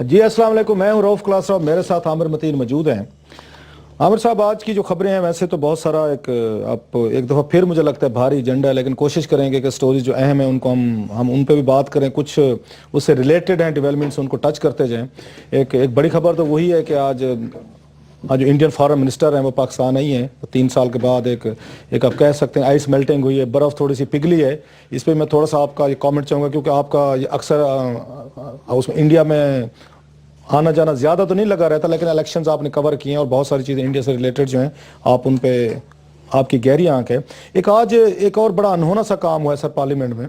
جی السلام علیکم، میں ہوں رؤف کلاس اور میرے ساتھ عامر متین موجود ہیں۔ عامر صاحب، آج کی جو خبریں ہیں ویسے تو بہت سارا ایک دفعہ پھر مجھے لگتا ہے بھاری ایجنڈا ہے، لیکن کوشش کریں گے کہ سٹوریز جو اہم ہیں ان کو ہم ان پہ بھی بات کریں، کچھ اس سے ریلیٹڈ ہیں ڈیولپمنٹس ان کو ٹچ کرتے جائیں۔ ایک بڑی خبر تو وہی ہے کہ آج جو انڈین فارن منسٹر ہیں وہ پاکستان آئی ہیں 3 سال کے بعد۔ ایک آپ کہہ سکتے ہیں آئس میلٹنگ ہوئی ہے، برف تھوڑی سی پگھلی ہے۔ اس پہ میں تھوڑا سا آپ کا یہ کامنٹ چاہوں گا، کیونکہ آپ کا یہ اکثر اس میں انڈیا میں آنا جانا زیادہ تو نہیں لگا رہتا، لیکن الیکشنز آپ نے کور کیے ہیں اور بہت ساری چیزیں انڈیا سے ریلیٹڈ جو ہیں آپ ان پہ آپ کی گہری آنکھ ہے۔ آج ایک اور بڑا انہونا سا کام ہوا ہے سر پارلیمنٹ میں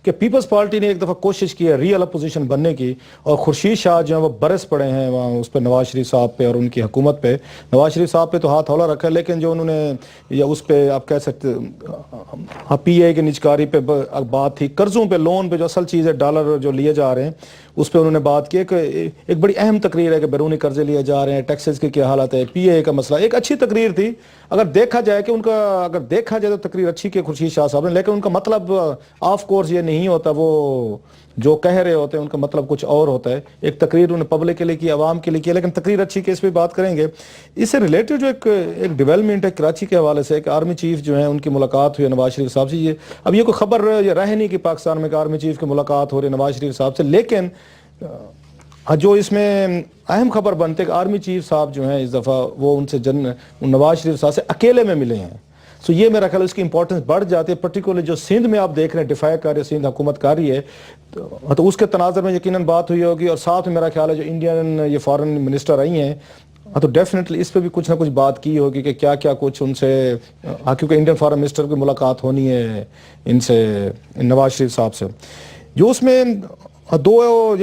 کہ پیپلز پارٹی نے ایک دفعہ کوشش کی ہے ریئل اپوزیشن بننے کی، اور خورشید شاہ جو ہیں وہ برس پڑے ہیں وہاں اس پہ نواز شریف صاحب پہ اور ان کی حکومت پہ۔ نواز شریف صاحب پہ تو ہاتھ ہولا رکھا ہے، لیکن جو انہوں نے یا اس پہ آپ کہہ سکتے پی اے کی نجکاری پہ بات تھی، قرضوں پہ لون پہ جو اصل چیز ہے ڈالر جو لیے جا رہے ہیں اس پہ انہوں نے بات کی۔ ایک بڑی اہم تقریر ہے کہ بیرونی قرضے لیے جا رہے ہیں، ٹیکسز کی کیا حالت ہے، پی اے کا مسئلہ۔ ایک اچھی تقریر تھی اگر دیکھا جائے کہ اگر دیکھا جائے تو تقریر اچھی کی خورشید شاہ صاحب نے، لیکن ان کا مطلب آف کورس یہ نہیں ہوتا، وہ جو کہہ رہے ہوتے ہیں ان کا مطلب کچھ اور ہوتا ہے۔ ایک تقریر انہوں نے پبلک کے لیے کی، عوام کے لیے کی، لیکن تقریر اچھی کی، اس پہ بات کریں گے۔ اس سے ریلیٹڈ جو ایک ڈیولپمنٹ ہے کراچی کے حوالے سے کہ آرمی چیف جو ہیں ان کی ملاقات ہوئی نواز شریف صاحب سے۔ اب یہ کوئی خبر یہ رہ نہیں کہ پاکستان میں کہ آرمی چیف کی ملاقات ہو رہی ہے نواز شریف صاحب سے، لیکن جو اس میں اہم خبر بنتے کہ آرمی چیف صاحب جو ہیں اس دفعہ وہ ان سے نواز شریف صاحب سے اکیلے میں ملے ہیں۔ سو یہ میرا خیال اس کی امپورٹنس بڑھ جاتی ہے، پرٹیکولرلی جو سندھ میں آپ دیکھ رہے ہیں دفاع کر رہے، سندھ حکومت کر رہی ہے، تو اس کے تناظر میں یقیناً بات ہوئی ہوگی، اور ساتھ میں میرا خیال ہے جو انڈین یہ فارن منسٹر آئی ہیں تو ڈیفینیٹلی اس پہ بھی کچھ نہ کچھ بات کی ہوگی کہ کیا کیا کچھ ان سے، کیونکہ انڈین فارن منسٹر کی ملاقات ہونی ہے ان سے نواز شریف صاحب سے۔ جو اس میں دو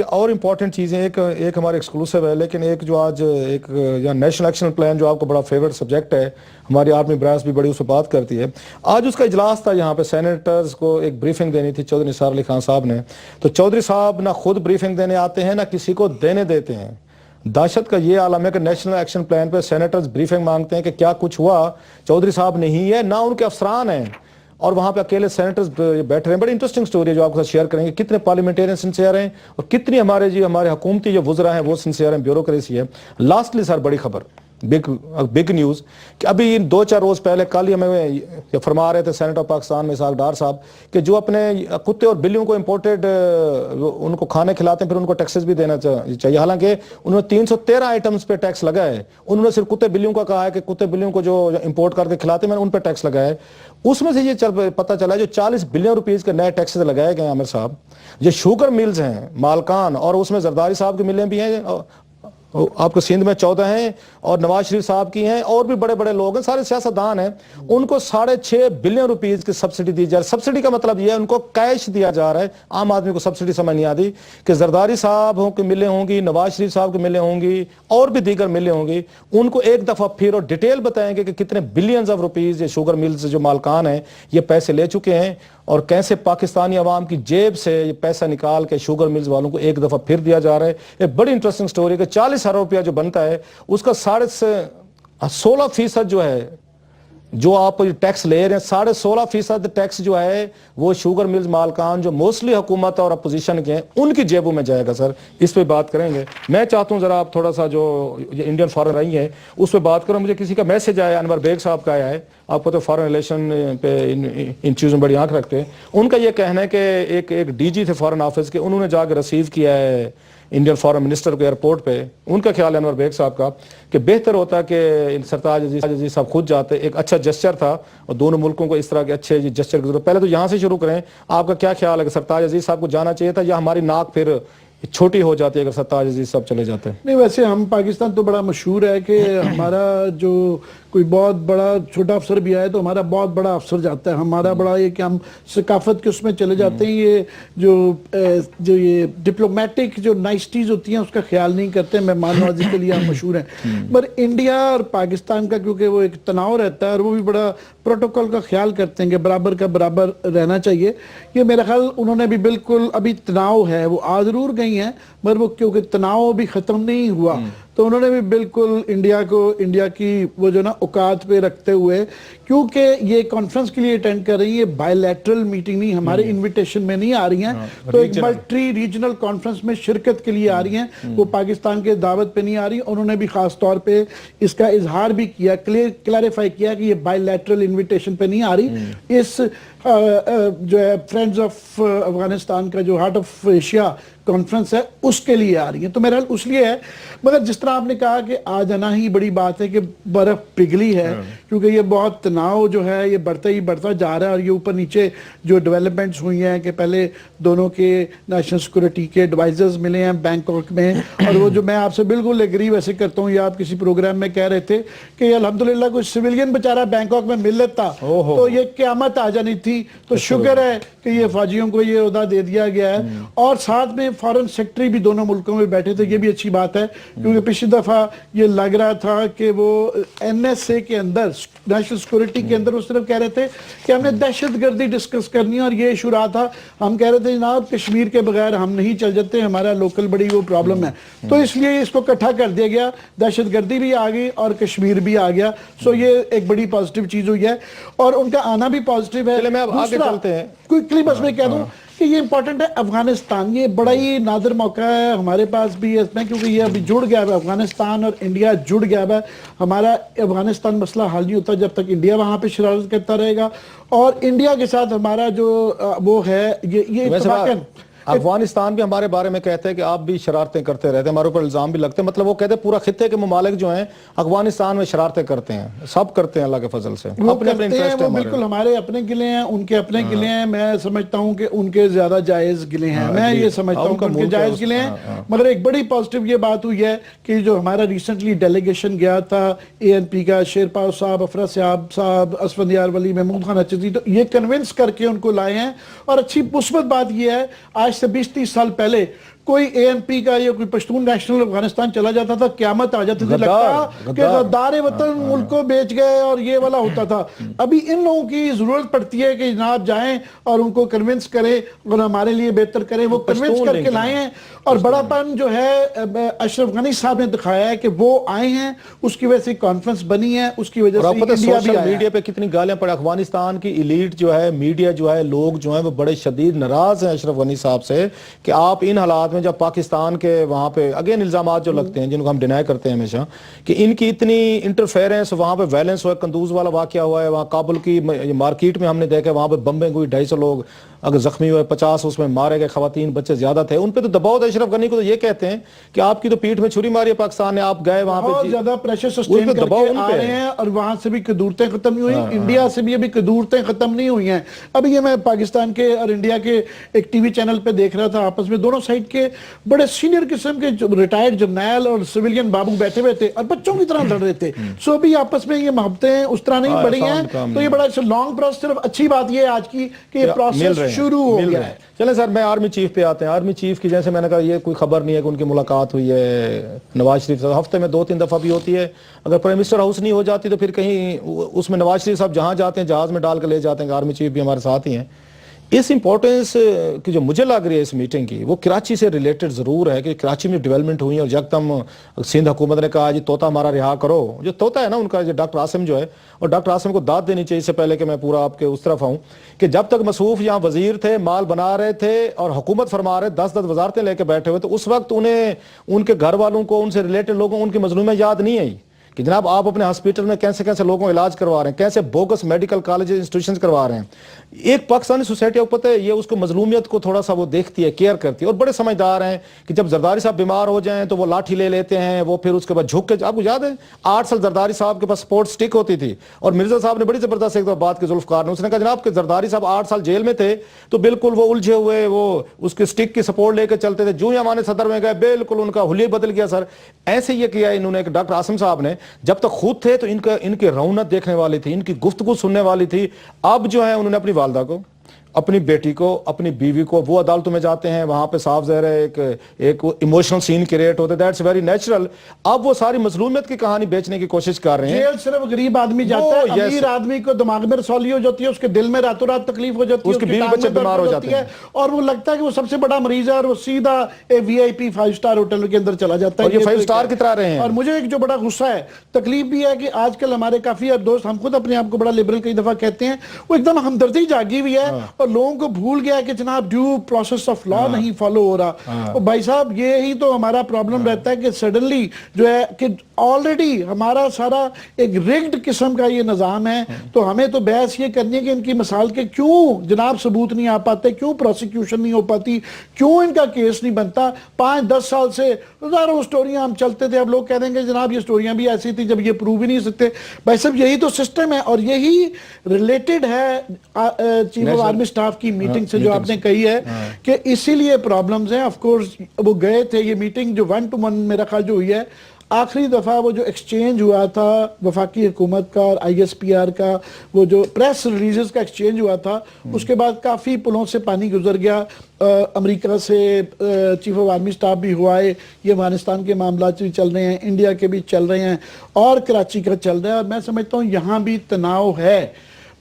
اور امپورٹنٹ چیزیں، ایک ہمارے ایکسکلوسیو ہے، لیکن ایک جو آج یا نیشنل ایکشن پلان جو آپ کو بڑا فیورٹ سبجیکٹ ہے، ہماری آرمی براس بھی بڑی اس پہ بات کرتی ہے۔ آج اس کا اجلاس تھا، یہاں پہ سینیٹرز کو ایک بریفنگ دینی تھی چودھری نثار علی خان صاحب نے، تو چودھری صاحب نہ خود بریفنگ دینے آتے ہیں نہ کسی کو دینے دیتے ہیں۔ دہشت کا یہ عالم ہے کہ نیشنل ایکشن پلان پہ سینیٹرز بریفنگ مانگتے ہیں کہ کیا کچھ ہوا، چودھری صاحب نہیں ہے، نہ ان کے افسران ہیں، اور وہاں پہ اکیلے سینیٹرز بیٹھ رہے ہیں۔ بڑی انٹرسٹنگ سٹوری ہے جو آپ کو شیئر کریں گے، کتنے پارلیمنٹیرین سنسیئر ہیں اور کتنی ہمارے حکومتی جو وزراء ہیں وہ سنسیئر ہیں، بیوروکریسی ہے۔ لاسٹلی سر بڑی خبر، بگ نیوز کہ ابھی 2-4 روز پہلے کل ہی ہمیں فرما رہے تھے سینیٹر پاکستان میں اسحاق ڈار صاحب کہ جو اپنے کتے اور بلیوں کو امپورٹڈ ان کو کھانے کھلاتے ہیں پھر ان کو ٹیکسز بھی دینا چاہیے، حالانکہ انہوں نے 313 آئٹمز پہ ٹیکس لگایا ہے۔ انہوں نے صرف کتے بلیوں کا کہا ہے کہ کتے بلیوں کو جو امپورٹ کر کے کھلاتے ہیں میں نے ان پہ ٹیکس لگایا ہے۔ اس میں سے یہ پتہ چلا ہے جو 40 بلین روپیز کے نئے ٹیکسز لگائے گئے ہیں عامر صاحب، یہ شوگر ملز ہیں مالکان، اور اس میں زرداری صاحب کی ملیں بھی ہیں، آپ کو سندھ میں 14 ہیں اور نواز شریف صاحب کی ہیں، اور بھی بڑے بڑے لوگ ہیں، سارے سیاستدان ہیں، ان کو 6.5 بلین روپیز کی سبسڈی دی جا رہی ہے۔ سبسڈی کا مطلب یہ ہے ان کو کیش دیا جا رہا ہے، عام آدمی کو سبسڈی سمجھ نہیں آتی کہ زرداری صاحب کی ملیں ہوں گی، نواز شریف صاحب کی ملیں ہوں گی، اور بھی دیگر ملیں ہوں گی، ان کو ایک دفعہ پھر اور ڈیٹیل بتائیں گے کہ کتنے بلینز آف روپیز یہ شوگر ملز جو مالکان ہیں یہ پیسے لے چکے ہیں، اور کیسے پاکستانی عوام کی جیب سے یہ پیسہ نکال کے شوگر ملز والوں کو ایک دفعہ پھر دیا جا رہا ہے۔ ایک بڑی انٹرسٹنگ سٹوری ہے کہ 40 ارب روپیہ جو بنتا ہے اس کا 16.5% جو ہے جو آپ ٹیکس لے رہے ہیں، 16.5% ٹیکس جو ہے وہ شوگر ملز مالکان جو موسٹلی حکومت اور اپوزیشن کے ہیں ان کی جیبوں میں جائے گا۔ سر اس پہ بات کریں گے، میں چاہتا ہوں ذرا آپ تھوڑا سا جو انڈین فارن رہی ہے اس پہ بات کرو۔ مجھے کسی کا میسج آیا، انور بیگ صاحب کا آیا ہے، آپ کو تو فارن ریلیشن پہ ان چیزوں میں بڑی آنکھ رکھتے ہیں، ان کا یہ کہنا ہے کہ ایک ڈی جی تھے فارن آفس کے، انہوں نے جا کے ریسیو کیا ہے انڈین فارن منسٹر کو ایئرپورٹ پہ۔ ان کا خیال ہے انور بیگ صاحب کا کہ بہتر ہوتا کہ سرتاج عزیز صاحب خود جاتے، ایک اچھا جسچر تھا، اور دونوں ملکوں کو اس طرح کے اچھے جسچر کی ضرورت۔ پہلے تو یہاں سے شروع کریں، آپ کا کیا خیال ہے کہ سرتاج عزیز صاحب کو جانا چاہیے تھا یا ہماری ناک پھر چھوٹی ہو جاتی ہے اگر سرتاج عزیز صاحب چلے جاتے ہیں؟ نہیں، ویسے ہم پاکستان تو بڑا مشہور ہے کہ ہمارا جو کوئی بہت بڑا چھوٹا افسر بھی آئے تو ہمارا بہت بڑا افسر جاتا ہے، ہمارا بڑا یہ کہ ہم ثقافت کے اس میں چلے جاتے ہیں، یہ جو یہ ڈپلومیٹک جو نائسٹیز ہوتی ہیں اس کا خیال نہیں کرتے، مہمان نوازی کے لیے ہم مشہور ہیں۔ پر انڈیا اور پاکستان کا کیونکہ وہ ایک تناؤ رہتا ہے اور وہ بھی بڑا پروٹوکول کا خیال کرتے ہیں کہ برابر کا برابر رہنا چاہیے، یہ میرا خیال انہوں نے بھی بالکل، ابھی تناؤ ہے، وہ آ ضرور گئی ہیں مگر وہ کیونکہ تناؤ بھی ختم نہیں ہوا تو انہوں نے بھی بالکل انڈیا کی وہ جو نا اوقات پہ رکھتے ہوئے کیونکہ یہ کانفرنس کے لیے اٹینڈ کر رہی ہیں, بائیلیٹرل میٹنگ نہیں, ہمارے انویٹیشن میں نہیں آ رہی ہیں, تو ایک ملٹی ریجنل کانفرنس میں شرکت کے لیے آ رہی ہیں, وہ پاکستان کے دعوت پہ نہیں آ رہی. انہوں نے بھی خاص طور پہ اس کا اظہار بھی کیا, کلیریفائی کیا کہ یہ بائیلیٹرل انویٹیشن پہ نہیں آ رہی, اس جو ہے فرینڈز آف افغانستان کا جو ہارٹ آف ایشیا کانفرنس ہے اس کے لیے آ رہی ہیں. تو میرا اس لیے ہے, مگر جس طرح آپ نے کہا کہ آ جانا ہی بڑی بات ہے کہ برف پگھلی ہے, کیونکہ یہ بہت تناؤ جو ہے یہ بڑھتا ہی بڑھتا جا رہا ہے, اور یہ اوپر نیچے جو ڈیولپمنٹس ہوئی ہیں کہ پہلے دونوں کے نیشنل سیکورٹی کے ایڈوائزرز ملے ہیں بینکاک میں, اور وہ جو میں آپ سے بالکل ایگری ویسے کرتا ہوں, یہ آپ کسی پروگرام میں کہہ رہے تھے کہ الحمدللہ کوئی سویلین بیچارہ بینکاک میں مل لیتا تو یہ قیامت آ جانی تھی. تو شکر ہے کہ یہ فوجیوں کو یہ عہدہ دے دیا گیا ہے, اور ساتھ میں فارن سیکٹری بھی دونوں ملکوں میں بیٹھے تھے, یہ بھی اچھی بات ہے, کیونکہ پچھلی دفعہ یہ لگ رہا تھا کہ وہ این ایس اے کے اندر, نیشنل سیکورٹی کے اندر, وہ صرف کہہ رہے تھے کہ ہم نے دہشت گردی ڈسکس کرنی ہے, اور یہ ایشو رہا تھا, ہم کہہ رہے تھے جناب کشمیر کے بغیر ہم نہیں چل جاتے, ہمارا لوکل بڑی وہ پرابلم ہے, تو اس لیے اس کو اکٹھا کر دیا گیا, دہشت گردی بھی آ گئی اور کشمیر بھی آ گیا. سو یہ ایک بڑی پازیٹیو چیز ہوئی ہے, اور ان کا آنا بھی پازیٹیو ہے. میں اب آگے چلتے ہیں, کوئکلی بس میں کہہ دوں کہ یہ امپورٹنٹ ہے افغانستان, یہ بڑا ہی نادر موقع ہے ہمارے پاس بھی اس میں, کیونکہ یہ ابھی جڑ گیا ہے, افغانستان اور انڈیا جڑ گیا ہے. ہمارا افغانستان مسئلہ حل نہیں ہوتا جب تک انڈیا وہاں پہ شرارت کرتا رہے گا, اور انڈیا کے ساتھ ہمارا جو وہ ہے یہ اتفاقاً افغانستان بھی ہمارے بارے میں کہتے ہیں کہ آپ بھی شرارتیں کرتے رہتے ہیں, ہمارے اوپر الزام بھی لگتے ہیں, مطلب وہ کہتے ہیں پورا خطے کے ممالک جو ہیں افغانستان میں شرارتیں کرتے ہیں, سب کرتے ہیں اللہ کے فضل سے, اپنے اپنے انٹرسٹ ہیں, بالکل ہمارے اپنے گلے ہیں, ان کے اپنے گلے ہیں. میں سمجھتا ہوں کہ ان کے زیادہ جائز گلے ہیں, میں یہ سمجھتا ہوں کہ ان کے جائز گلے ہیں. مگر ایک بڑی پازیٹیو یہ بات ہوئی ہے کہ جو ہمارا ریسنٹلی ڈیلیگیشن گیا تھا اے این پی کا, شیرپال صاحب, افرا صاحب, اسفندیار ولی, محمود خان اچھتی, تو یہ کنونس کر کے ان کو لائے ہیں. اور اچھی مثبت بات یہ ہے, آج سے 20-30 سال پہلے کوئی اے این پی کا یا کوئی پشتون نیشنل افغانستان چلا جاتا تھا, قیامت آ جاتی تھی, لگتا کہ غدار وطن ملک کو بیچ گئے, اور یہ والا ہوتا تھا. ابھی ان لوگوں کی ضرورت پڑتی ہے کہ جناب جائیں اور ان کو کنونس کریں اور ہمارے لیے بہتر کریں, وہ کنونس کر کے لائے ہیں. اور بڑا پن جو ہے اشرف غنی صاحب نے دکھایا ہے کہ وہ آئے ہیں, اس کی وجہ سے کانفرنس بنی ہے, اس کی وجہ سے انڈیا بھی آیا ہے. میڈیا پہ کتنی گالیاں پڑے, افغانستان کی ایلیٹ جو ہے, میڈیا جو ہے, لوگ جو ہیں وہ بڑے شدید ناراض ہیں اشرف غنی صاحب سے کہ آپ ان حالات میں جب پاکستان کے وہاں پہ اگین الزامات جو لگتے ہیں جن کو ہم ڈینائی کرتے ہیں ہمیشہ کہ ان کی اتنی انٹرفیرنس, وہاں پہ ویلنس ہوا, کندوز والا واقعہ ہوا ہے, وہاں کابل کی مارکیٹ میں ہم نے دیکھا وہاں پہ بمبیں کوئی 250 لوگ اگر زخمی ہوئے, 50 اس میں مارے گئے, خواتین بچے زیادہ تھے, ان پہ تو دباؤ تھا. اشرف غنی کو تو یہ کہتے ہیں کہ آپ کی تو پیٹھ میں چھری ماری ہے پاکستان نے, آپ گئے وہاں پہ بہت زیادہ پریشر سسٹین کر کے آ رہے ہیں, اور وہاں سے بھی قدورتیں ختم نہیں ہوئی, انڈیا سے بھی ابھی قدورتیں ختم نہیں ہوئی ہیں. ابھی یہ میں پاکستان کے اور انڈیا کے ایک ٹی وی چینل پہ دیکھ رہا تھا, آپس میں دونوں سائڈ کے بڑے سینئر قسم کے ریٹائرڈ جرنیل اور سویلین بابو بیٹھے ہوئے تھے اور بچوں کی طرح لڑ رہے تھے. سو ابھی آپس میں یہ محبتیں اس طرح نہیں بڑھی ہیں, تو یہ بڑا لانگ پروسیس. صرف اچھی بات یہ ہے آج کی کہ یہ پروسیس شروع ہو گیا ہے. چلیں سر, میں آرمی چیف پہ آتے ہیں. آرمی چیف کی جیسے میں نے کہا یہ کوئی خبر نہیں ہے کہ ان کی ملاقات ہوئی ہے نواز شریف صاحب, ہفتے میں 2-3 دفعہ بھی ہوتی ہے. اگر پرائم منسٹر ہاؤس نہیں ہو جاتی تو پھر کہیں اس میں نواز شریف صاحب جہاں جاتے ہیں جہاز میں ڈال کے لے جاتے ہیں. آرمی چیف بھی ہمارے ساتھ ہی ہیں. اس امپورٹنس کی جو مجھے لگ رہی ہے اس میٹنگ کی, وہ کراچی سے ریلیٹڈ ضرور ہے کہ کراچی میں ڈیولپمنٹ ہوئی اور یکدم سندھ حکومت نے کہا جی طوطا ہمارا رہا کرو. جو طوطا ہے نا ان کا, جو ڈاکٹر عاصم جو ہے, اور ڈاکٹر عاصم کو داد دینی چاہیے اس سے پہلے کہ میں پورا آپ کے اس طرف آؤں, کہ جب تک مصروف یہاں وزیر تھے, مال بنا رہے تھے اور حکومت فرما رہے, 10 وزارتیں لے کے بیٹھے ہوئے, تو اس وقت انہیں ان کے گھر والوں کو, ان سے ریلیٹڈ لوگوں, ان کی مظلومیت یاد نہیں آئی کہ جناب آپ اپنے ہاسپٹل میں کیسے کیسے لوگوں کو علاج کروا رہے ہیں, کیسے بوگس میڈیکل کالج انسٹیٹیوشنز کروا رہے ہیں. ایک پاکستانی سوسائٹی کو پتہ ہے یہ اس کو مظلومیت کو تھوڑا سا وہ دیکھتی ہے, کیئر کرتی ہے, اور بڑے سمجھدار ہیں کہ جب زرداری صاحب بیمار ہو جائیں تو وہ لاٹھی لے لیتے ہیں, وہ پھر اس کے بعد جھک کے, آپ کو یاد ہے 8 سال زرداری صاحب کے پاس سپورٹ سٹک ہوتی تھی, اور مرزا صاحب نے بڑی زبردست ایک بات کی, ذوالفقار نے, اس نے کہا جناب کہ زرداری صاحب 8 سال جیل میں تھے تو بالکل وہ الجھے ہوئے, وہ اس کے سٹک کی سپورٹ لے کے چلتے تھے, جو ہی ہمارے صدر میں گئے بالکل ان کا حلیہ بدل گیا. سر ایسے یہ کیا انہوں نے, ڈاکٹر عاصم صاحب نے, جب تک خود تھے تو ان کی رونت دیکھنے والی تھی, ان کی گفتگو سننے والی تھی. اب جو ہے انہوں نے اپنی والدہ کو, अपनी बेटी को, अपनी बीवी को, वो अदालतों में जाते हैं, वहां पे साफ ज़ाहिर है एक इमोशनल सीन क्रिएट होता है, दैट्स वेरी नेचुरल। अब वो सारी मजलूमियत की कहानी बेचने की कोशिश कर रहे हैं। जेल सिर्फ गरीब आदमी जाता है, अमीर आदमी को दिमाग में रसौली हो जाती है, उसके दिल में रातों रात तकलीफ हो जाती है, उसके बीवी बच्चे बीमार हो जाते हैं और वो लगता है कि वो सबसे बड़ा मरीज है और वो सीधा VIP 5 स्टार होटल के अंदर चला जाता है। और ये 5 स्टार की तरह रहे हैं। और मुझे एक जो बड़ा गुस्सा है, तकलीफ भी है कि आजकल हमारे काफी दोस्त, हम खुद अपने आप को बड़ा लिबरल कई दफा कहते हैं, वो एकदम हमदर्दी जागी हुई है और लोगों को भूल गया कि जनाब ड्यू प्रोसेस ऑफ लॉ नहीं फॉलो हो रहा। और भाई साहब ये ही तो हमारा प्रॉब्लम रहता है कि सडनली जो है कि ऑलरेडी हमारा सारा एक रिग्ड किस्म का ये निज़ाम है, तो हमें तो बहस ये करनी है कि इनकी मिसाल के क्यों जनाब सबूत नहीं आ पाते, क्यों प्रोसिक्यूशन नहीं हो पाती, क्यों इनका केस नहीं बनता। 5-10 साल से हजारों स्टोरियां हम चलते थे, अब लोग कह देंगे जनाब ये स्टोरियां भी ऐसी थी जब ये प्रूव ही नहीं सकते। भाई साहब यही तो सिस्टम है और यही रिलेटेड है चीफ ऑफ आर्मी स्टाफ की मीटिंग से जो आपने कही है कि इसीलिए प्रॉब्लम्स हैं। ऑफ कोर्स वो गए थे, ये मीटिंग जो 1-to-1 मेरा ख्याल जो हुई है, आखिरी दफा वो जो एक्सचेंज हुआ था वफाकी हुकूमत का और ISPR का, वो जो प्रेस रिलीजेस का एक्सचेंज हुआ था, उसके बाद काफ़ी पुलों से पानी गुजर गया। अमेरिका से चीफ ऑफ आर्मी स्टाफ भी हुआ है, ये अफगानिस्तान के मामला भी चल रहे हैं, इंडिया के भी चल रहे हैं और कराची का चल रहा है। और मैं समझता हूँ यहाँ भी तनाव है।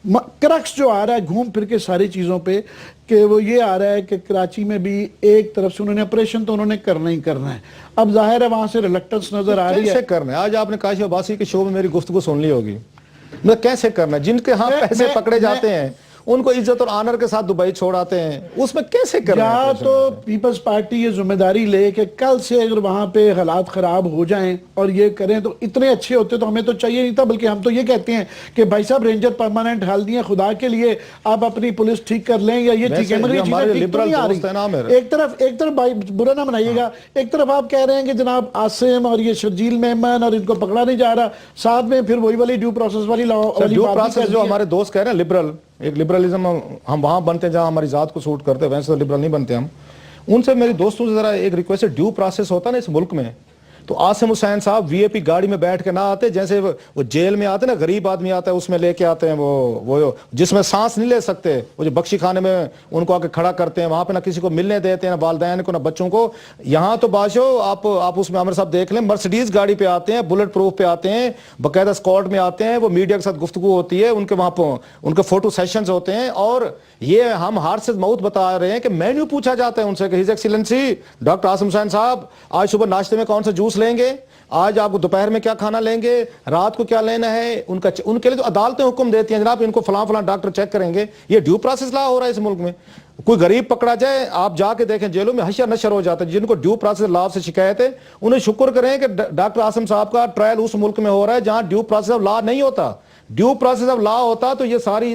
क्रक्स जो आ रहा है घूम फिर के सारी चीज़ों पे कि वो ये आ रहा है कि कराची में भी एक तरफ से उन्होंने ऑपरेशन तो उन्होंने करना ही करना है, अब जाहिर है वहां से रिलक्टेंस नजर आ रही है। कैसे करना है? आज आपने काशिफ अब्बासी के शो में मेरी गुफ्तगू सुन ली होगी। मतलब कैसे करना है? जिनके यहाँ पैसे पकड़े जाते हैं उनको इज्जत और आनर के साथ दुबई छोड़ाते हैं, उसमें कैसे करना है? या तो पीपल्स पार्टी ये जिम्मेदारी ले कि कल से अगर वहां पे हालात खराब हो जाएं और ये करें तो इतने अच्छे होते तो हमें तो चाहिए नहीं था, बल्कि हम तो ये कहते हैं कि भाई साहब रेंजर परमानेंट हाल दिए, खुदा के लिए आप अपनी पुलिस ठीक कर लें या ये ठीक है, मगर ये चीजें ठीक तो नहीं आ रही। एक तरफ भाई बुरा ना बनाइएगा, एक तरफ आप कह रहे हैं कि जनाब आसिम और ये शर्जील मेमन और इनको पकड़ा नहीं जा रहा, साथ में फिर वही वाली ड्यू प्रोसेस वाली ड्यू प्रोसेस जो हमारे दोस्त कह रहे हैं लिबरल, एक लिबरलिज्म हम वहां बनते हैं जहां हमारी जात को सूट करते हैं, वैसे तो लिबरल नहीं बनते हम। उनसे मेरी दोस्तों से जरा एक रिक्वेस्ट है, ड्यू प्रोसेस होता ना इस मुल्क में, तो आसिम हुसैन साहब VIP गाड़ी में बैठ के ना आते, जैसे वो जेल में आते ना, गरीब आदमी आता है उसमें लेके आते हैं, वो जिसमें सांस नहीं ले सकते, वो जो बख्शी खाने में उनको आके खड़ा करते हैं, वहां पे ना किसी को मिलने देते हैं, ना वालिदैन को, ना बच्चों को। यहाँ तो बाशो आप उसमें आमिर साहब देख लें, मर्सिडीज गाड़ी पे आते हैं, बुलेट प्रूफ पे आते हैं, बाकायदा स्क्वाड में आते हैं, वो मीडिया के साथ गुफ्तगू होती है, उनके वहां पर उनके फोटो सेशंस होते हैं। और ये हम हार से मौत बता रहे हैं कि मेन्यू पूछा जाता है उनसे कि his excellency doctor Asim Hussain साहब आज सुबह नाश्ते में कौन सा जूस लेंगे, आज आपको दोपहर में क्या खाना लेंगे, रात को क्या लेना है। उनके लिए तो अदालतें हुक्म देती हैं, जनाब इनको फलां फलां डॉक्टर चेक करेंगे। ये ड्यू प्रोसेस ला हो रहा है इस मुल्क में। कोई गरीब पकड़ा जाए, आप जाके देखें जेलों में हशर नशर हो जाता है। जिनको ड्यू प्रोसेस लॉ से शिकायत है उन्हें शुक्र करें कि डॉक्टर आसिम साहब का ट्रायल उस मुल्क में हो रहा है जहां ड्यू प्रोसेस ऑफ लॉ नहीं होता। ड्यू प्रोसेस ऑफ लॉ होता तो ये सारी,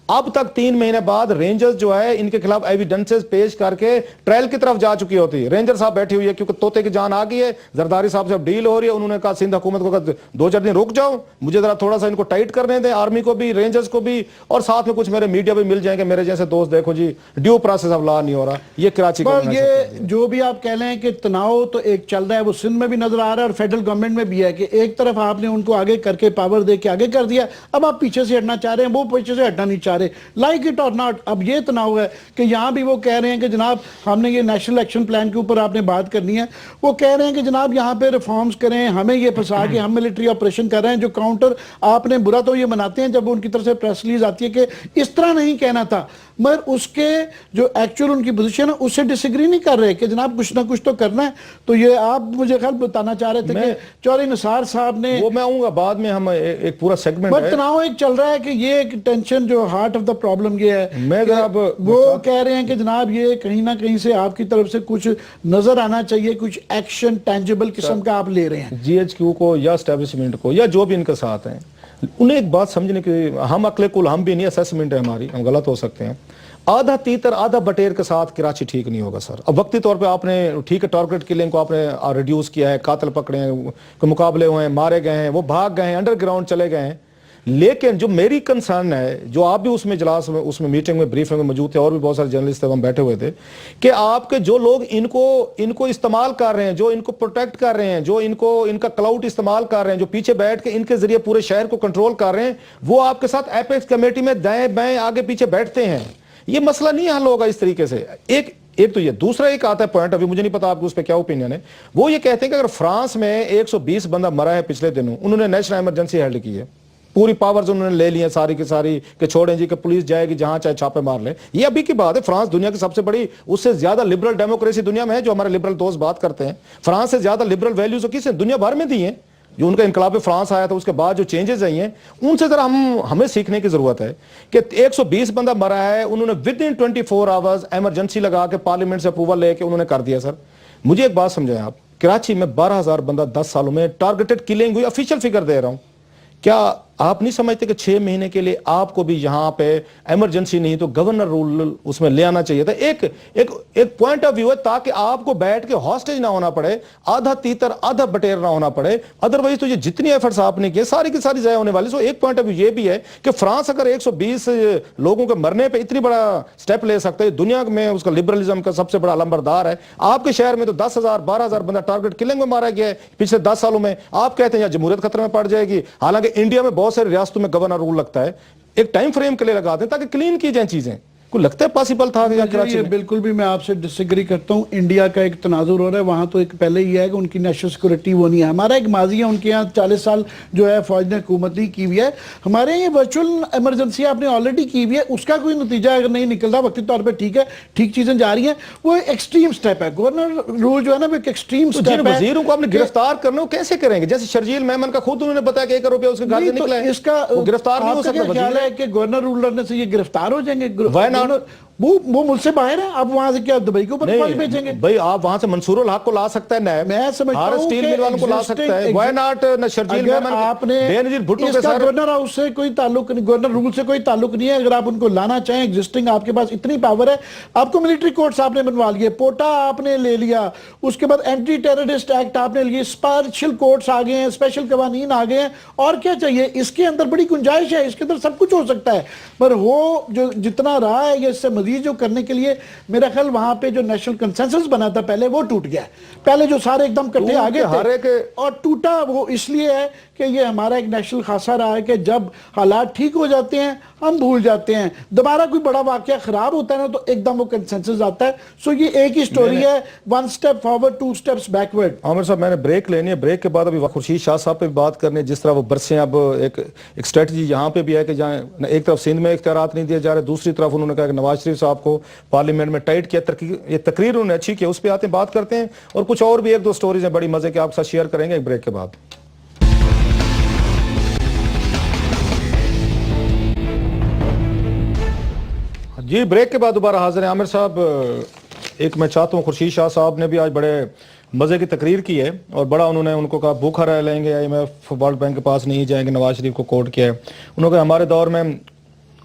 अब तक 3 महीने बाद रेंजर्स जो है इनके खिलाफ एविडेंसेस पेश करके ट्रायल की तरफ जा चुकी होती है। रेंजर साहब बैठी हुई है क्योंकि तोते की जान आ गई है, जरदारी साहब से अब डील हो रही है। उन्होंने कहा सिंध हुकूमत को 2-4 दिन रुक जाओ, मुझे जरा थोड़ा सा इनको टाइट करने दें, आर्मी को भी, रेंजर्स को भी, और साथ में कुछ मेरे मीडिया भी मिल जाएंगे मेरे जैसे दोस्त, देखो जी ड्यू प्रोसेस ऑफ लॉ नहीं हो रहा। ये कराची का ये जो भी आप कह रहे हैं कि तनाव तो एक चल रहा है, वो सिंध में भी नजर आ रहा है और फेडरल गवर्नमेंट में भी है कि एक तरफ आपने उनको आगे करके पावर दे के आगे कर दिया, अब आप पीछे से हटना चाह रहे हैं, वो पीछे से हटना नहीं चाह रहे, लाइक इट और नॉट। अब ये तनाव है कि यहां भी वो कह रहे हैं कि जनाब हमने ये नेशनल एक्शन प्लान के ऊपर आपने बात करनी है, वो कह रहे हैं कि जनाब यहां पे रिफॉर्म्स करें, हमें ये फंसा के हम मिलिट्री ऑपरेशन कर रहे हैं। जो काउंटर आपने बुरा तो ये बनाते हैं जब उनकी तरफ से प्रेस रिलीज आती है कि इस तरह नहीं कहना था, मगर उसके जो एक्चुअल उनकी पोजीशन है उससे डिसएग्री नहीं कर रहे कि जनाब कुछ ना कुछ तो करना है। तो ये आप मुझे ख्याल बताना चाह रहे थे कि चौधरी निसार साहब ने, वो मैं आऊंगा बाद में, हम एक पूरा सेगमेंट है, तनाव एक चल रहा है कि ये एक टेंशन जो हार्ट ऑफ द प्रॉब्लम ये है। मैं जनाब वो कह रहे हैं कि जनाब ये कहीं ना कहीं से आपकी तरफ से कुछ नजर आना चाहिए, कुछ एक्शन टेंजिबल किस्म का आप ले रहे हैं। GHQ को या एस्टेब्लिशमेंट को या जो भी इनके साथ हैं, उन्हें एक बात समझने की, हम अकले कुल हम भी नहीं, असेसमेंट है हमारी, हम गलत हो सकते हैं। आधा तीतर आधा बटेर के साथ कराची ठीक नहीं होगा सर। अब वक्ती तौर पे आपने ठीक है टारगेट किलिंग को आपने रिड्यूस किया है, कातिल पकड़े हैं, मुकाबले हुए हैं, मारे गए हैं, वो भाग गए हैं, अंडरग्राउंड चले गए हैं। लेकिन जो मेरी कंसर्न है, जो आप भी उसमें इजलास में, उसमें मीटिंग में, ब्रीफिंग में मौजूद थे, और भी बहुत सारे जर्नलिस्ट थे, हम बैठे हुए थे, कि आपके जो लोग इनको इस्तेमाल कर रहे हैं, जो इनको प्रोटेक्ट कर रहे हैं, जो इनका क्लाउड इस्तेमाल कर रहे हैं, जो पीछे बैठ के इनके जरिए पूरे शहर को कंट्रोल कर रहे हैं, वो आपके साथ एपेक्स कमेटी में दाएं बाएं आगे पीछे बैठते हैं। یہ مسئلہ نہیں حل ہوگا اس طریقے سے. ایک تو یہ دوسرا ایک آتا ہے پوائنٹ, ابھی مجھے نہیں پتا آپ کو اس پہ کیا اوپینین ہے. وہ یہ کہتے ہیں کہ اگر فرانس میں 120 بندہ مرا ہے پچھلے دنوں, انہوں نے نیشنل ایمرجنسی ہیلڈ کی ہے, پوری پاورز انہوں نے لے لی ہیں ساری کی ساری, کہ چھوڑیں جی کہ پولیس جائے گی جہاں چاہے چھاپے مار لیں. یہ ابھی کی بات ہے. فرانس دنیا کی سب سے بڑی, اس سے زیادہ لبرل ڈیموکریسی دنیا میں ہے, جو ہمارے لبرل دوست بات کرتے ہیں. فرانس سے زیادہ لبرل ویلیوز کس نے دنیا بھر میں دی ہیں. جو ان کا انقلاب فرانس آیا تھا اس کے بعد جو چینجز آئی ہیں, ان سے ذرا ہمیں سیکھنے کی ضرورت ہے. کہ 120 بندہ مرا ہے, انہوں نے ود ان 24 آورز ایمرجنسی لگا کے پارلیمنٹ سے اپروول لے کے انہوں نے کر دیا. سر مجھے ایک بات سمجھائیں آپ, کراچی میں 12,000 بندہ 10 سالوں میں ٹارگیٹڈ کلنگ ہوئی, آفیشیل فگر دے رہا ہوں. کیا آپ نہیں سمجھتے کہ 6 مہینے کے لیے آپ کو بھی یہاں پہ ایمرجنسی نہیں تو گورنر رول اس میں لے آنا چاہیے تھا. ایک پوائنٹ آف ویو ہے تاکہ آپ کو بیٹھ کے ہاسٹیج نہ ہونا پڑے, آدھا تیتر آدھا بٹیر نہ ہونا پڑے. ادروائز تو یہ جتنی ایفرٹس آپ نے کیے ساری کی ساری ضائع ہونے والی. سو ایک پوائنٹ آف ویو یہ بھی ہے کہ فرانس اگر 120 لوگوں کے مرنے پہ اتنی بڑا سٹیپ لے سکتے ہیں, دنیا میں اس کا لبرلزم کا سب سے بڑا علمبردار ہے. آپ کے شہر میں تو 10,000 12,000 بندہ ٹارگیٹ کلنگ میں مارا گیا ہے پچھلے 10 سالوں میں. آپ کہتے ہیں یا جمہوریت خطرے میں پڑ جائے گی, حالانکہ انڈیا میں بہت ساری ریاستوں میں گورنر رول لگتا ہے. ایک ٹائم فریم کے لیے لگا دیں تاکہ کلین کی جائیں چیزیں. کوئی لگتا ہے پاسبل تھا کہ کراچی میں؟ بالکل بھی میں آپ سے ڈس ایگری کرتا ہوں. انڈیا کا ایک تناظر ہو رہا ہے وہاں, تو ایک پہلے یہ ہے کہ ان کی نیشنل سیکورٹی وہ نہیں ہے. ہمارا ایک ماضی ہے, ان کے یہاں 40 سال جو ہے فوج نے حکومت نہیں کی ہوئی ہے. ہمارے یہ ورچوئل ایمرجنسی آپ نے آلریڈی کی ہوئی ہے, اس کا کوئی نتیجہ اگر نہیں نکلتا وقتی طور پہ ٹھیک ہے, ٹھیک چیزیں جا رہی ہیں. وہ ایکسٹریم سٹیپ ہے. گورنر رول جو ہے نا وہ ایک ایکسٹریم سٹیپ ہے. وزیروں کو آپ نے گرفتار کرنا, وہ کیسے کریں گے؟ جیسے شرجیل میمن کا خود انہوں نے بتایا کہ 1 کروڑ روپے اس کے گھر سے نکلا ہے, اس کا گرفتار نہیں ہو سکتا. خیال ہے کہ گورنر رول کرنے سے یہ گرفتار ہو جائیں گے؟ وہ ملک سے باہر ہے. اب وہاں سے کیا دبئی کے اوپر فوج بھیجیں گے؟ بھائی آپ وہاں سے منصور الحق کو لا سکتا ہے نیب, میں سمجھتا ہوں اسٹیل مل والوں کو لا سکتا ہے. وائی ناٹ شرجیل میمن, آپ نے بے نظیر بھٹو کے سر, گورنر ہاؤس سے کوئی تعلق نہیں, گورنر رول سے کوئی تعلق نہیں ہے. اگر آپ ان کو لانا چاہیں, ایگزسٹنگ آپ کے پاس اتنی پاور ہے, آپ کو ملٹری کورٹس آپ نے بنوا لیے, پوٹا آپ نے لے لیا, اس کے بعد اینٹی ٹیررسٹ ایکٹ آپ نے لیے, اسپیشل کورٹس آ گئے ہیں, اسپیشل قوانین آ گئے ہیں. اور کیا چاہیے؟ اس کے اندر بڑی گنجائش ہے, اس کے اندر سب کچھ ہو سکتا ہے. پر وہ جو جتنا رہا ہے, یہ اس سے مزید جو کرنے کے لیے میرا خیال وہاں پہ جو نیشنل کنسنسس بنا تھا پہلے, وہ ٹوٹ گیا. پہلے جو سارے ایک دم کٹھے آگے تھے, اور ٹوٹا وہ اس لیے ہے کہ یہ ہمارا ایک نیشنل خاصہ رہا ہے کہ جب حالات ٹھیک ہو جاتے ہیں ہم بھول جاتے ہیں. دوبارہ کوئی بڑا واقعہ خراب ہوتا ہے نا تو ایک دم وہ کنسنسس آتا ہے. سو یہ ایک ہی سٹوری ہے, 1 سٹیپ فارورڈ 2 سٹیپس بیکورڈ. عامر صاحب میں نے بریک لینی ہے, بریک کے بعد ابھی خورشید شاہ صاحب پہ بھی بات کرنی ہے. جس طرح وہ برسیں, اب ایک اسٹریٹجی یہاں پہ بھی ہے کہ جہاں ایک طرف سندھ میں اختیارات نہیں دیے جا رہے, دوسری طرف انہوں نے کہا کہ نواز شریف صاحب کو پارلیمنٹ میں ٹائٹ کیا. یہ تقریر انہوں نے اچھی کی, اس پہ آتے ہیں بات کرتے ہیں. اور کچھ اور بھی 1-2 سٹوریز ہیں بڑی مزے کے, آپ کے ساتھ شیئر کریں گے ایک بریک کے بعد. جی بریک کے بعد دوبارہ حاضر ہیں. عامر صاحب, ایک میں چاہتا ہوں, خورشید شاہ صاحب نے بھی آج بڑے مزے کی تقریر کی ہے, اور بڑا انہوں نے ان کو کہا بھوکھا رہ لیں گے, IMF ورلڈ بینک کے پاس نہیں جائیں گے, نواز شریف کو کوٹ کیا ہے. انہوں نے کہا ہمارے دور میں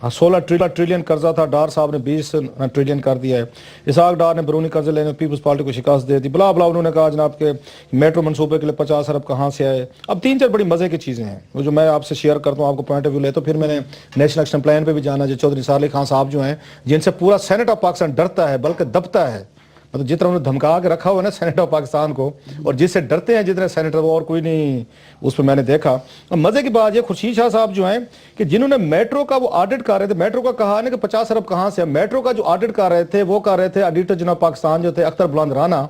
16 ٹریلین قرضہ تھا, ڈار صاحب نے 20 ٹریلین کر دیا ہے, اسحاق ڈار نے بیرونی قرضے لینے پیپلز پارٹی کو شکست دے دی, بلا بلا. انہوں نے کہا جناب کہ میٹرو منصوبے کے لیے 50 ارب کہاں سے آئے. اب 3-4 بڑی مزے کی چیزیں ہیں وہ جو میں آپ سے شیئر کرتا ہوں, آپ کو پوائنٹ آف ویو لے. تو پھر میں نے نیشنل ایکشن پلان پہ بھی جانا, جو چودھری صالح خان صاحب جو ہیں, جن سے پورا سینٹ آف پاکستان ڈرتا ہے بلکہ دبتا ہے. مطلب جتنا انہوں نے دھمکا کے رکھا ہوا ہے نا سینٹ آف پاکستان کو, اور جس سے ڈرتے ہیں جتنے سینیٹر, وہ اور کوئی نہیں. اس پہ میں نے دیکھا. اور مزے کی بات یہ, خورشید شاہ صاحب جو ہیں کہ جنہوں نے میٹرو کا وہ آڈٹ کر رہے تھے, میٹرو کا کہا نا کہ 50 ارب کہاں سے, میٹرو کا جو آڈٹ کر رہے تھے وہ کر رہے تھے آڈیٹر جناب پاکستان جو تھے اختر بلند رانا.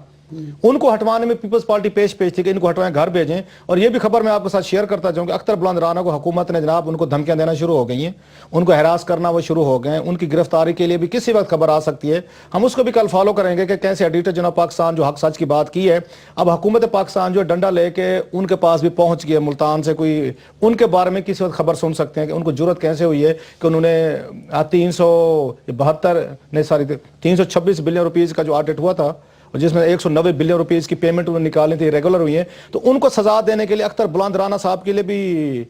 ان کو ہٹوانے میں پیپلز پارٹی پیش تھی کہ ان کو ہٹوائیں, گھر بھیجیں. اور یہ بھی خبر میں آپ کے ساتھ شیئر کرتا چاہوں کہ اختر بلند رانا کو حکومت نے جناب ان کو دھمکیاں دینا شروع ہو گئی ہیں, ان کو ہراس کرنا وہ شروع ہو گئے ہیں. ان کی گرفتاری کے لیے بھی کسی وقت خبر آ سکتی ہے. ہم اس کو بھی کل فالو کریں گے کہ کیسے ایڈیٹر جناب پاکستان جو حق سچ کی بات کی ہے, اب حکومت پاکستان جو ڈنڈا لے کے ان کے پاس بھی پہنچ گیا ملتان سے, کوئی ان کے بارے میں کسی وقت خبر سن سکتے ہیں کہ ان کو جرت کیسے ہوئی ہے کہ انہوں نے 326 بلین روپیز کا جو آڈٹ ہوا تھا, جس میں 190 بلین روپیز کی پیمنٹ انہوں نے نکالیں تھی, ریگولر ہوئی ہیں. تو ان کو سزا دینے کے لیے اختر بلند رانا صاحب کے لیے بھی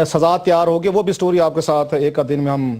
سزا تیار ہوگی. وہ بھی سٹوری آپ کے ساتھ ایک دن میں ہم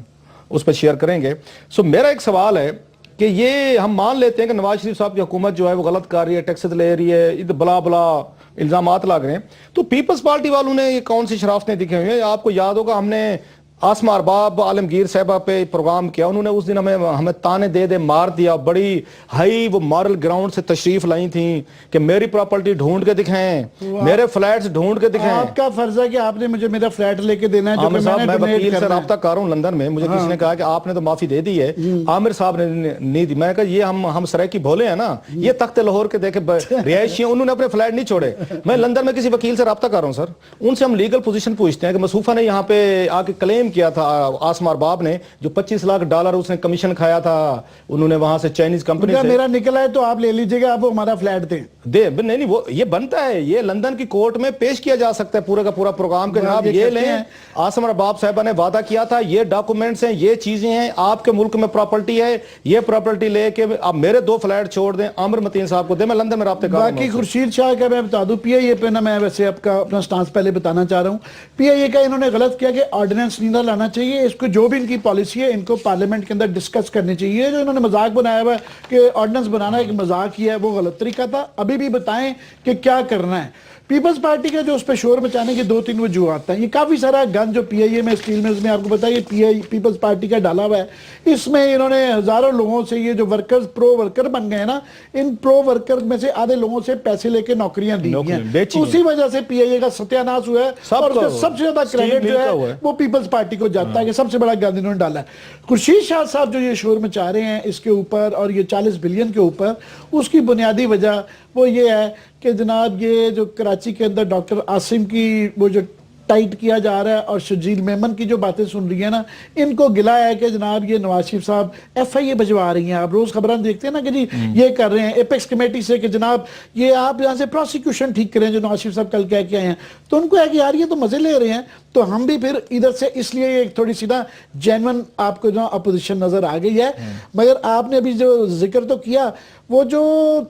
اس پہ شیئر کریں گے. سو میرا ایک سوال ہے کہ یہ ہم مان لیتے ہیں کہ نواز شریف صاحب کی حکومت جو ہے وہ غلط کر رہی ہے, ٹیکسز لے رہی ہے, بلا بلا الزامات لگ رہے ہیں. تو پیپلز پارٹی والوں نے یہ کون سی شرافتیں دکھائی ہوئی ہیں؟ آپ کو یاد ہوگا ہم نے आसमा अरबाब आलमगीर साहबा पे प्रोग्राम किया, उन्होंने उस दिन हमें ताने दे दे मार दिया, बड़ी हाई वो मॉरल ग्राउंड से तशरीफ लाई थी कि मेरी प्रॉपर्टी ढूंढ के दिखाएं, मेरे फ्लैट्स ढूंढ के दिखाएं। आपका फर्ज है कि आपने मुझे मेरा फ्लैट लेके देना है, जो आमिर कि साहब, मैंने मैं donate वकील से करना है। राब्ता कर रहा हूं लंदन में, मुझे किसी ने कहा कि आपने तो माफी दे दी है, आमिर साहब ने नहीं दी। मैं कहा ये हम सरायकी भोले हैं ना, ये तख्त लाहौर के देखे रिहायशी, उन्होंने अपने फ्लैट नहीं छोड़े। मैं लंदन में किसी वकील से राब्ता कर रहा हूं सर, उनसे हम लीगल पोजीशन पूछते हैं कि मसूफा ने यहाँ पे आके क्लेम किया था, आसमा अरबाब ने जो $25 लाख उसने कमीशन खाया था, उन्होंने वहां से चाइनीज कंपनी से। मेरा निकला है तो आप ले लीजिएगा, आप हमारा फ्लैट दें। नहीं वो ये बनता है, ये लंदन की कोर्ट में पेश किया जा सकता है पूरा का पूरा प्रोग्राम के जनाब ये लें, आसमा अरबाब साहबा ने वादा किया था, ये डॉक्यूमेंट्स हैं, ये चीजें हैं, आपके मुल्क में प्रॉपर्टी है, ये प्रॉपर्टी लेके आप मेरे 2 फ्लैट छोड़ दें, आमिर मतीन साहब को दे, मैं लंदन में राब्ते कर रहा हूं। बाकी खुर्शीद शाह का मैं बता दूं, पीआईए पे ना, मैं वैसे आपका अपना स्टांस पहले बताना चाह रहा हूं, पीआईए का इन्होंने गलत किया कि ऑर्डिनेंस नहीं लाना चाहिए, इसको जो भी इनकी पॉलिसी है इनको पार्लियामेंट के अंदर डिस्कस करनी चाहिए। जो इन्होंने मजाक बनाया हुआ है कि ऑर्डिनेंस बनाना एक मजाक ही है, वो गलत तरीका था। अभी भी बताएं कि क्या करना है। पीपल्स पार्टी का जो उस पर शोर मचाने की 2-3 वजूहत हैं, ये काफी सारा गन जो पीआईए में स्टील मिल्स में आपको पता है ये पीपल्स पार्टी का डाला हुआ है, इसमें इन्होंने हजारों लोगों से, ये जो वर्कर्स प्रो वर्कर बन गए ना, इन प्रो वर्कर में से आधे लोगों से पैसे लेके नौकरियां दी हैं, उसी वजह से पीआईए का सत्यानाश हुआ है और उसका सबसे ज्यादा क्रेडिट जो है वो पीपल्स पार्टी को जाता है कि सबसे बड़ा गन इन्होंने डाला है। खुर्शीद शाह साहब जो ये शोर मचा रहे हैं इसके ऊपर और ये 40 बिलियन के ऊपर, उसकी बुनियादी वजह वो ये है कि जनाब ये जो कराची के अंदर डॉक्टर आसिम की वो जो टाइट किया जा रहा है और शजील मेमन की जो बातें सुन रही है ना, इनको गिला है कि जनाब ये नवाज शरीफ साहब एफआईए भिजवा रही हैं। आप रोज खबरें देखते हैं ना कि जी ये कर रहे हैं एपेक्स कमेटी से कि जनाब ये आप यहाँ से प्रोसिक्यूशन ठीक करें, जो नवाज शरीफ साहब कल कह के आए हैं। तो उनको है कि यार ये तो मजे ले रहे हैं, तो हम भी फिर इधर से, इसलिए एक थोड़ी सी ना जेन्युइन आपको जो अपोजिशन नजर आ गई है। मगर आपने अभी जो जिक्र तो किया, वो जो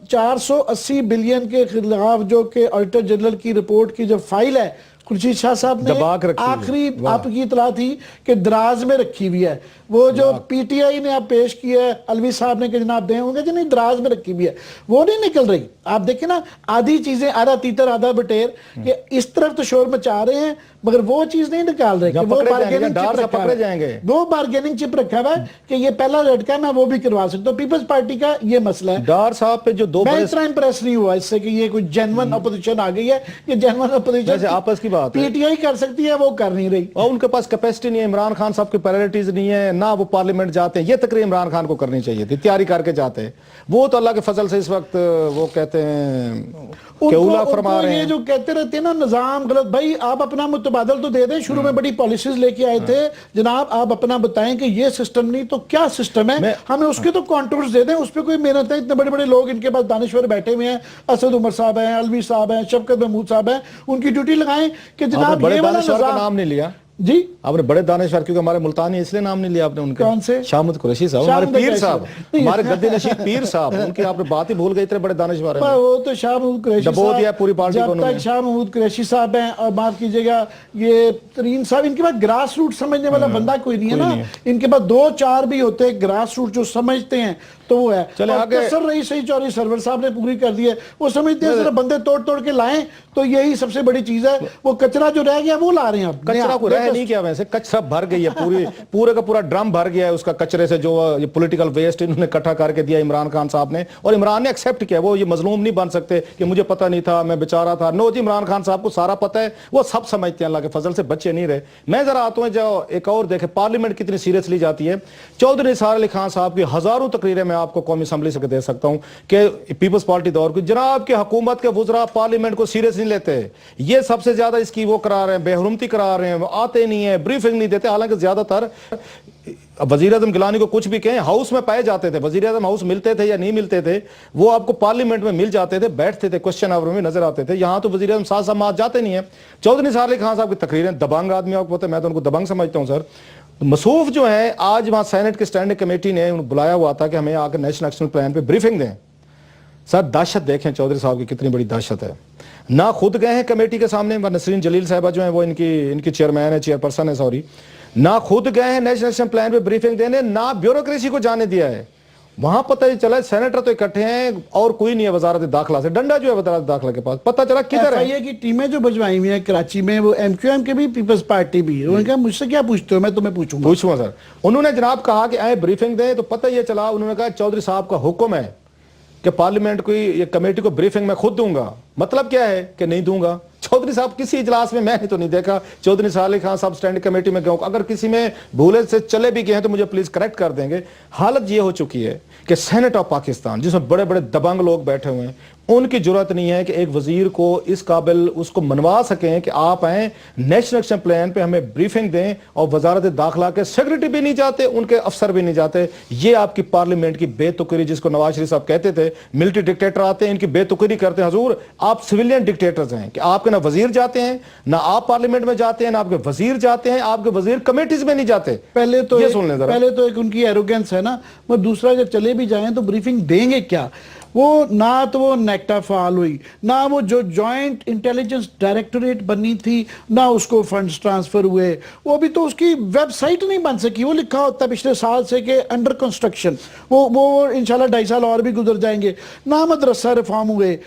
480 बिलियन के खिलाफ जो कि ऑडिटर जनरल की रिपोर्ट की जो फाइल है, खुर्शीद शाह साहब ने आखिरी आपकी इतला थी कि दराज में रखी हुई है, वो जो पीटीआई ने आप पेश किया है, अलवी साहब ने कि जनाब दे होंगे जी, नहीं दराज में रखी हुई है, वो नहीं निकल रही। आप देखें ना, आधी चीजें आधा तीतर आधा बटेर, कि इस तरफ तो शोर मचा रहे हैं मगर वो चीज नहीं निकाल रहे कि वो बार्गेनिंग चिप रखा हुआ है कि ये पहला झटका मैं वो भी करवा सकता हूँ। पीपल्स पार्टी का ये मसला है। डार साहब पे जो 2 मैं इतना इंप्रेस नहीं हुआ इससे कि ये कोई जेन्युइन अपोजिशन आ गई है। ये जेन्युइन अपोजिशन आपस की बात है, पीटीआई कर सकती है, वो कर नहीं रही, और उनके पास कैपेसिटी नहीं है। इमरान खान साहब की प्रायोरिटीज नहीं है ना, वो पार्लियामेंट जाते हैं। ये तकरीर इमरान खान को करनी चाहिए थी, तैयारी करके जाते हैं। वो तो अल्लाह के फजल से इस वक्त वो कहते हैं फरमा रहे हैं। ये जो कहते रहते हैं ना निजाम गलत, भाई आप अपना मुतबादल तो दे दें। शुरू में बड़ी पॉलिसीज लेके आए थे जनाब, आप अपना बताएं कि ये सिस्टम नहीं तो क्या सिस्टम है, हमें उसके तो कॉन्टूर्स दे दें, उस पर कोई मेहनत है। इतने बड़े बड़े लोग इनके पास दानिश्वर बैठे हुए हैं, असद उमर साहब हैं, अलवी साहब हैं, शफकत महमूद साहब हैं, उनकी ड्यूटी लगाएं कि जनाब बड़े दानिश्वर का नाम नहीं लिया जी, आपने बड़े दानिश्वर, क्योंकि हमारे मुल्तानी इसलिए नाम नहीं लिया आपने उनका। कौन से? शामुद कुरैशी साहब, हमारे पीर साहब, हमारे गद्दी नशीद पीर साहब, उनकी आपने बात ही भूल गए, इतने बड़े दानिश्वर हैं। वो तो शाह महमूद कुरैशी साहब पूरी पार्टी को, जब तक शाह महमूद कुरैशी साहब हैं, और माफ कीजिएगा ये तरीन साहब, इनके पास ग्रास रूट समझने वाला बंदा कोई नहीं है ना। इनके पास 2-4 भी होते हैं ग्रास रूट जो समझते हैं, तो वो है। चले आगे। कसर रही सही चौधरी सरवर साहब ने पूरी कर दी है, वो समझते हैं सिर्फ बंदे तोड़ तोड़ के लाएं तो यही सबसे बड़ी चीज है। वो कचरा जो रह गया वो ला रहे हैं आप। कचरा को रह नहीं किया, वैसे कचरा भर गई है, पूरे का पूरा ड्रम भर गया है उसका कचरे से, जो ये पॉलिटिकल वेस्ट इन्होंने इकट्ठा करके दिया इमरान खान साहब ने, और इमरान ने एक्सेप्ट किया। वो ये मजलूम नहीं बन सकते कि मुझे पता नहीं था, मैं बेचारा था। नो जी, इमरान खान साहब को सारा पता है, वो सब समझते हैं, अल्लाह के फजल से बच्चे नहीं रहे। मैं जरा आता हूं, जो एक और देखे पार्लियामेंट कितनी सीरियस ली जाती है। चौधरी निसार अली खान साहब की हजारों तकरीरें मैं आपको कौमी असम्बली से दे सकता हूं कि पीपल्स पार्टी दौर की जनाब की हुकूमत के वुज़रा पार्लियामेंट को सीरियस नहीं लेते। ये सबसे ज्यादा इसकी वो करा रहे हैं, बेहरुमती करा रहे हैं, आते नहीं है, ब्रीफिंग नहीं देते। हालांकि ज्यादातर वजीर आजम गिलानी को कुछ भी कहें, हाउस में पाए जाते थे, वजीर आजम हाउस मिलते थे या नहीं मिलते थे, वो आपको पार्लियामेंट में मिल जाते थे, बैठते थे, क्वेश्चन आवर में नजर आते थे। यहां तो वजीर आजम साथ साथ जाते नहीं है। चौधरी निसार अली खान साहब की तकरीरें, दबंग आदमी आपको पता है, मैं तो उनको दबंग समझता हूं सर। मसूफ जो है, आज वहां सेनेट की स्टैंडिंग कमेटी ने बुलाया हुआ था कि हमें आकर नेशनल एक्शन प्लान पे ब्रीफिंग दें। सर दहशत देखें चौधरी साहब की कितनी बड़ी दहशत है। ना खुद गए हैं कमेटी के सामने, नसरीन जलील साहबा जो है वो इनकी चेयरमैन है, चेयरपर्सन है सॉरी, ना खुद गए हैं नेशनल एक्शन प्लान पे ब्रीफिंग देने, ना ब्यूरोक्रेसी को जाने दिया है। वहां पता ही चला सेनेटर तो इकट्ठे हैं और कोई नहीं है वजारत दाखिला से, डंडा जो है वजारत दाखिला के पास, पता चला किधर है। FIA की टीमें जो भिजवाई हुई हैं कराची में, वो MQM के भी, पीपल्स पार्टी भी है। उन्होंने कहा मुझसे क्या पूछते हो, मैं तुम्हें पूछूंगा सर। उन्होंने जनाब कहा कि आए ब्रीफिंग दें, तो पता ये चला उन्होंने कहा चौधरी साहब का हुक्म है कि पार्लियामेंट को ये कमेटी को ब्रीफिंग मैं खुद दूंगा। मतलब क्या है कि नहीं दूंगा। चौधरी साहब किसी इजलास में मैंने तो नहीं देखा चौधरी साले खान साहब स्टैंडिंग कमेटी में गए, अगर किसी में भूले से चले भी गए हैं तो मुझे प्लीज करेक्ट कर देंगे। हालत ये हो चुकी है कि सेनेट ऑफ पाकिस्तान जिसमें बड़े बड़े दबंग लोग बैठे हुए हैं, उनकी जरूरत नहीं है कि एक वजीर को इस काबिल उसको मनवा सकें कि आप आए नेशनल एक्शन प्लान पे हमें ब्रीफिंग दें, और वजारत दाखिला के सेक्रेटरी भी नहीं जाते, उनके अफसर भी नहीं जाते। ये आपकी पार्लियामेंट की बेतुकरी, जिसको नवाज शरीफ साहब कहते थे मिलिट्री डिक्टेटर आते हैं इनकी बेतुकरी करते हैं। हजूर आप सिविलियन डिक्टेटर्स हैं कि आपके ना वजीर जाते हैं, ना आप पार्लियामेंट में जाते हैं, ना आपके वजीर जाते हैं, आपके वजीर कमेटीज में नहीं जाते। पहले तो ये सुन लें जरा। पहले तो एक उनकी एरोगेंस है ना, वो दूसरा अगर चले भी जाएं तो ब्रीफिंग देंगे क्या। वो ना तो वो नेक्टा फाल हुई, ना वो जो जॉइंट इंटेलिजेंस डायरेक्टोरेट बनी थी, ना उसको फंड्स ट्रांसफर हुए, वो भी तो उसकी वेबसाइट नहीं बन सकी। वो लिखा होता है पिछले साल से कि अंडर कंस्ट्रक्शन, वो इंशाल्लाह 2.5 साल और भी गुजर जाएंगे। ना मदरसा रिफॉर्म हुए।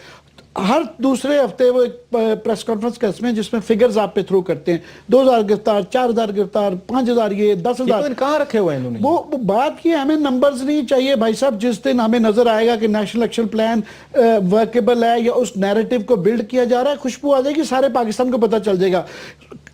हर दूसरे हफ्ते वो एक प्रेस कॉन्फ्रेंस करते हैं जिसमें फिगर्स आप पे थ्रू करते हैं, 2000 गिरफ्तार, 4000 गिरफ्तार, 5000, ये 10,000 कहाँ रखे हुए हैं इन्होंने। वो बात की हमें नंबर्स नहीं चाहिए भाई साहब। जिस दिन हमें नजर आएगा कि नेशनल एक्शन प्लान वर्केबल है या उस नैरेटिव को बिल्ड किया जा रहा है, खुशबू आ जाएगी, सारे पाकिस्तान को पता चल जाएगा।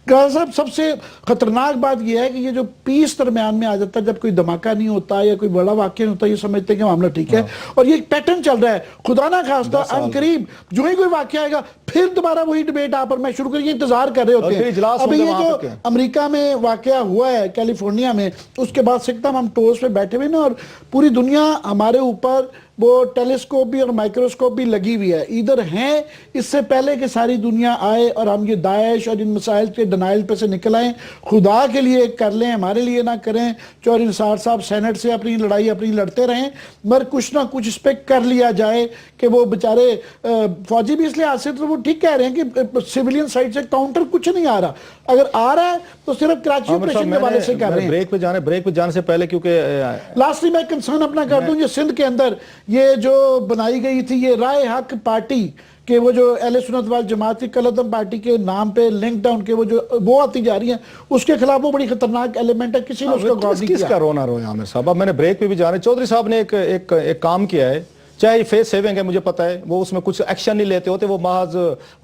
साहब सबसे खतरनाक बात यह है कि ये जो पीस दरमियान में आ जाता है, जब कोई धमाका नहीं होता या कोई बड़ा वाक्य नहीं होता, ये समझते हैं कि मामला ठीक है, और ये एक पैटर्न चल रहा है। खुदा ना खास्ता अनकरीब जो ही कोई वाक्य आएगा फिर दोबारा वही डिबेट आप और मैं शुरू करके इंतजार कर रहे होते हैं। अभी ये जो अमेरिका में वाकया हुआ है कैलिफोर्निया में, उसके बाद से एकदम हम टोस पे बैठे हुए ना, और पूरी दुनिया हमारे ऊपर वो टेलीस्कोप भी और माइक्रोस्कोप भी लगी हुई है। इधर हैं इससे पहले कि सारी दुनिया आए और हम ये दाइश और इन मसाइल के डिनाइल पे से निकल आए। खुदा के लिए कर लें, हमारे लिए ना करें। चौधरी निसार साहब सेनेट से अपनी लड़ाई अपनी लड़ते रहें, मगर कुछ ना कुछ इस पर कर लिया जाए कि वो बेचारे फौजी भी इसलिए हासिल, तो वो ठीक कह रहे हैं कि सिविलियन साइड से काउंटर कुछ नहीं आ रहा। अगर आ रहा है तो सिर्फ कराची ऑपरेशन के वाले से कर रहे हैं। ब्रेक पे जाने से पहले, क्योंकि लास्टली मैं कंसर्न अपना कर दूं, ये सिंध के अंदर ये जो बनाई गई थी ये राय हक पार्टी के, वो जो अहले सुन्नत वाल जमात की कलदम पार्टी के नाम पे लिंक डाउन के वो आती जा रही है, उसके खिलाफ वो बड़ी खतरनाक एलिमेंट है। किसी ने उसको गौर नहीं किया। किसका रोना रोया आमिर साहब। अब मैंने ब्रेक पे भी जाने, चौधरी साहब ने एक काम किया है, चाहे फेस सेविंग है, मुझे पता है वो उसमें कुछ एक्शन नहीं लेते होते, वो महज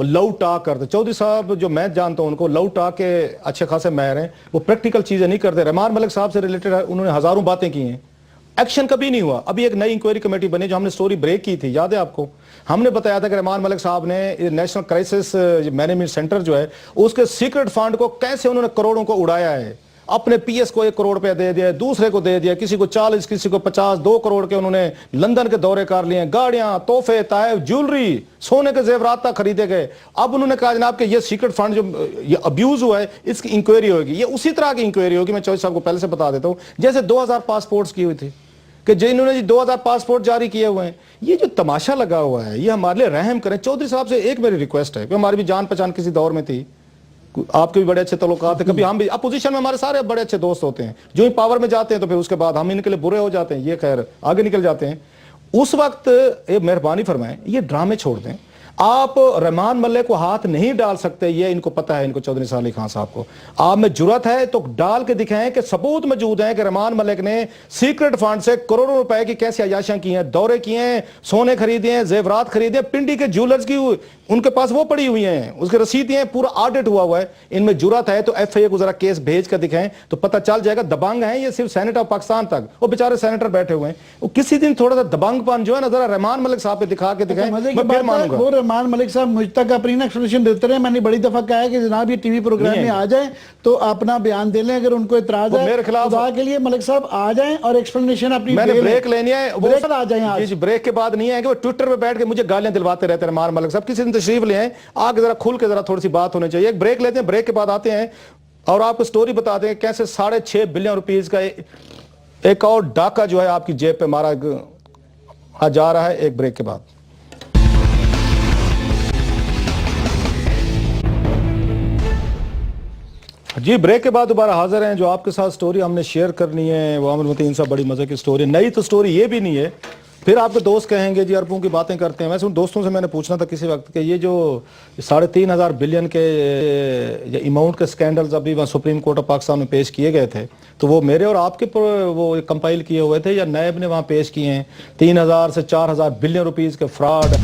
लव टाक करते। चौधरी साहब जो मैं जानता हूं उनको लव टाक के अच्छे खासे माहिर हैं, वो प्रैक्टिकल चीजें नहीं करते। रहमान मलिक साहब से रिलेटेड उन्होंने हजारों बातें की हैं, एक्शन कभी नहीं हुआ। अभी एक नई इंक्वायरी कमेटी बनी, जो हमने स्टोरी ब्रेक की थी, याद है आपको, हमने बताया था कि रहमान मलिक साहब ने नेशनल क्राइसिस मैनेजमेंट सेंटर जो है उसके सीक्रेट फंड को कैसे उन्होंने करोड़ों को उड़ाया है। अपने पीएस को 1 करोड़ रुपया दे दिया, दूसरे को दे दिया, किसी को 40, किसी को 50, 2 करोड़ के उन्होंने लंदन के दौरे कर लिए, गाड़ियां, तोहफे, ताइफ, ज्वेलरी, सोने के जेवरात तक खरीदे गए। अब उन्होंने कहा जनाब कि ये सीक्रेट फंड जो ये अब्यूज हुआ है इसकी इंक्वायरी होगी। ये उसी तरह की इंक्वायरी होगी, मैं चौधरी साहब को पहले से बता देता हूं, जैसे 2000 पासपोर्ट्स की हुई थी कि जिन्होंने 2000 पासपोर्ट जारी किए हुए हैं। ये जो तमाशा लगा हुआ है ये हमारे लिए रहम करें। चौधरी साहब से एक मेरी रिक्वेस्ट है कि हमारी भी जान पहचान किसी दौर में थी, आपके भी बड़े अच्छे तलुकात है, कभी हम भी अपोजिशन में हमारे सारे बड़े अच्छे दोस्त होते हैं, जो ही पावर में जाते हैं तो फिर उसके बाद हम इनके लिए बुरे हो जाते हैं, ये खैर आगे निकल जाते हैं। उस वक्त ये मेहरबानी फरमाएं, ये ड्रामे छोड़ दें। आप रहमान मलिक को हाथ नहीं डाल सकते, ये इनको पता है, इनको चौधरी निसार अली खान साहब को। आप में जुर्रत है तो डाल के दिखाएं कि सबूत मौजूद है कि रहमान मलिक ने सीक्रेट फंड से करोड़ों रुपए की कैसी अयाशियां की हैं, दौरे किए हैं, सोने खरीदे हैं, जेवरात खरीदे हैं, पिंडी के ज्वेलर्स की उनके पास वो पड़ी हुई हैं, उसके रसीद हैं, पूरा ऑडिट हुआ है। इनमें जुर्रत है तो एफआईए को जरा केस भेज कर दिखाएं तो पता चल जाएगा। दबंग हैं ये सिर्फ सेनेट ऑफ पाकिस्तान तक, वो बेचारे सेनेटर बैठे हुए हैं। वो किसी दिन थोड़ा सा दबंगपन जो है ना जरा रहमान मलिक साहब पे दिखा के दिखाएं, मैं फिर मानूंगा। वो रहमान मलिक साहब मुझ तक अपनी एक्सप्लेनेशन देते रहे। मैंने बड़ी दफा कहा है कि जनाब ये टीवी प्रोग्राम में आ जाएं तो अपना बयान दे लें, अगर उनको इतराज है मेरे खिलाफ के लिए मलिक साहब आ जाएं और एक्सप्लेनेशन अपनी मैंने ब्रेक लेनी है, वो आ जाएं। जी ब्रेक के बाद नहीं है कि वो ट्विटर पे बैठ के मुझे गालियां दिलवाते रहते हैं रहमान मलिक साहब। किसी दिन तशरीफ ले आए, आगे जरा खुल के जरा थोड़ी सी बात होनी चाहिए। एक ब्रेक लेते हैं, ब्रेक के बाद आते हैं और आपको स्टोरी बताते हैं कैसे 6.5 बिलियन रुपीस का एक और डाका जो है आपकी जेब पे मारा जा रहा है। एक ब्रेक के बाद جی بریک کے بعد دوبارہ حاضر ہیں. جو آپ کے ساتھ سٹوری ہم نے شیئر کرنی ہے وہ عامر متین صاحب بڑی مزے کی سٹوری. نئی تو سٹوری یہ بھی نہیں ہے. پھر آپ کے دوست کہیں گے جی اربوں کی باتیں کرتے ہیں. ویسے ان دوستوں سے میں نے پوچھنا تھا کسی وقت کہ یہ جو 3.5 بلین کے اماؤنٹ کے سکینڈلز ابھی وہاں سپریم کورٹ آف پاکستان میں پیش کیے گئے تھے تو وہ میرے اور آپ کے وہ کمپائل کیے ہوئے تھے یا نیب نے وہاں پیش کیے ہیں 3,000 سے 4,000 بلین روپیز کے فراڈ